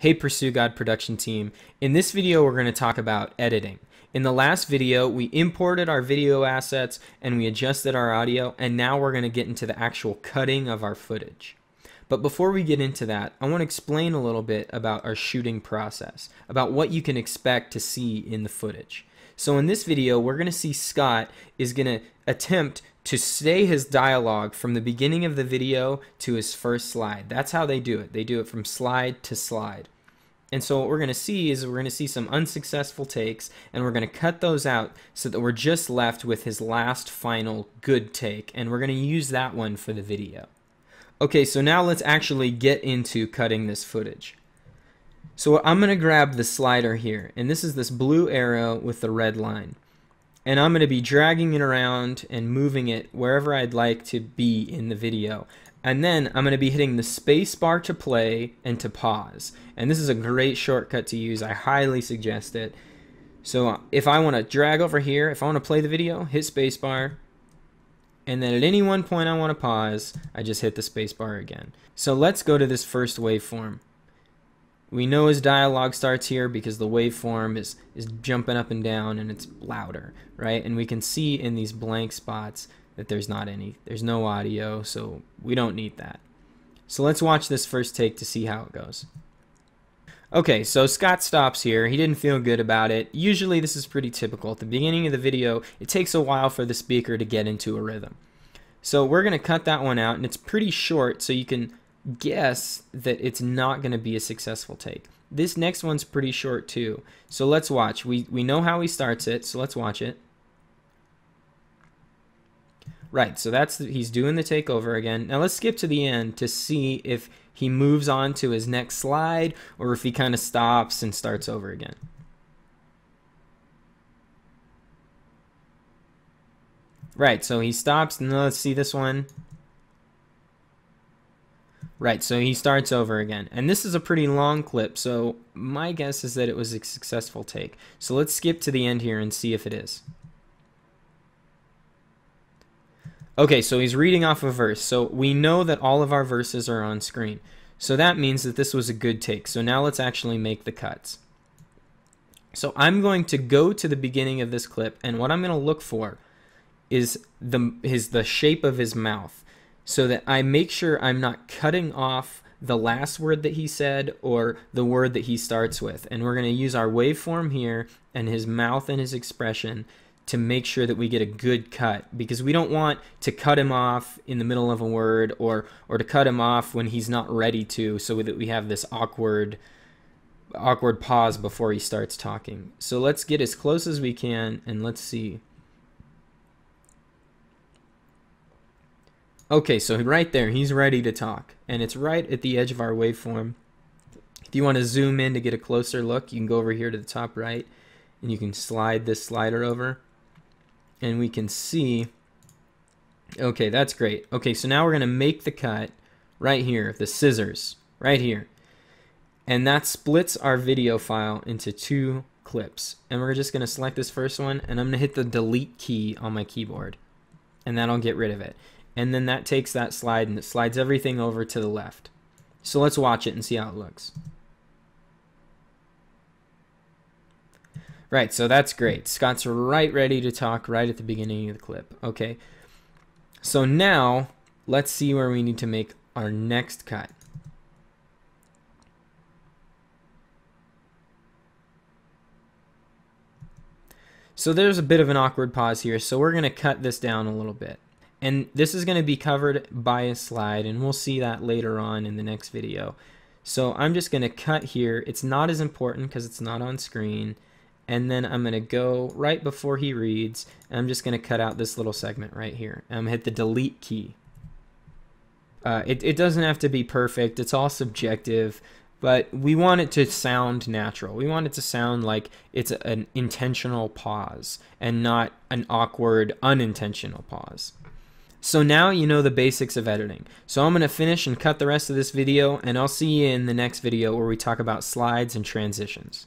Hey Pursue God production team. In this video we're going to talk about editing. In the last video we imported our video assets and we adjusted our audio, and now we're going to get into the actual cutting of our footage. But before we get into that, I want to explain a little bit about our shooting process, about what you can expect to see in the footage. So in this video we're going to see Scott is going to attempt to say his dialogue from the beginning of the video to his first slide. That's how they do it. They do it from slide to slide. And so what we're going to see is we're going to see some unsuccessful takes, and we're going to cut those out so that we're just left with his last final good take, and we're going to use that one for the video. Okay, so now let's actually get into cutting this footage. So I'm going to grab the slider here, and this is this blue arrow with the red line. And I'm going to be dragging it around and moving it wherever I'd like to be in the video. And then I'm going to be hitting the space bar to play and to pause. And this is a great shortcut to use. I highly suggest it. So if I want to drag over here, if I want to play the video, hit space bar. And then at any one point I want to pause, I just hit the space bar again. So let's go to this first waveform. We know his dialogue starts here because the waveform is jumping up and down and it's louder, right? And we can see in these blank spots that there's no audio, so we don't need that. So let's watch this first take to see how it goes. Okay, so Scott stops here. He didn't feel good about it. Usually this is pretty typical. At the beginning of the video, it takes a while for the speaker to get into a rhythm. So we're going to cut that one out, and it's pretty short, so you can guess that it's not going to be a successful take. This next one's pretty short too. So let's watch. We know how he starts it, so let's watch it. Right, so he's doing the take over again. Now let's skip to the end to see if he moves on to his next slide or if he kind of stops and starts over again. Right, so he stops, and let's see this one. Right, so he starts over again. And this is a pretty long clip, so my guess is that it was a successful take. So let's skip to the end here and see if it is. Okay, so he's reading off a verse. So we know that all of our verses are on screen. So that means that this was a good take. So now let's actually make the cuts. So I'm going to go to the beginning of this clip, and what I'm going to look for is the shape of his mouth, so that I make sure I'm not cutting off the last word that he said or the word that he starts with. And we're going to use our waveform here and his mouth and his expression to make sure that we get a good cut, because we don't want to cut him off in the middle of a word or to cut him off when he's not ready to, so that we have this awkward pause before he starts talking. So let's get as close as we can and let's see. Okay, so right there, he's ready to talk, and it's right at the edge of our waveform. If you want to zoom in to get a closer look, you can go over here to the top right, and you can slide this slider over, and we can see, okay, that's great. Okay, so now we're going to make the cut right here, the scissors, right here. And that splits our video file into two clips. And we're just going to select this first one, and I'm going to hit the delete key on my keyboard, and that'll get rid of it. And then that takes that slide and it slides everything over to the left. So let's watch it and see how it looks. Right, so that's great. Scott's right ready to talk right at the beginning of the clip. Okay, so now let's see where we need to make our next cut. So there's a bit of an awkward pause here, so we're going to cut this down a little bit. And this is going to be covered by a slide, and we'll see that later on in the next video. So I'm just going to cut here. It's not as important because it's not on screen. And then I'm going to go right before he reads, and I'm just going to cut out this little segment right here. I'm going to hit the delete key. It doesn't have to be perfect. It's all subjective, but we want it to sound natural. We want it to sound like it's an intentional pause and not an awkward, unintentional pause. So now you know the basics of editing. So I'm going to finish and cut the rest of this video, and I'll see you in the next video where we talk about slides and transitions.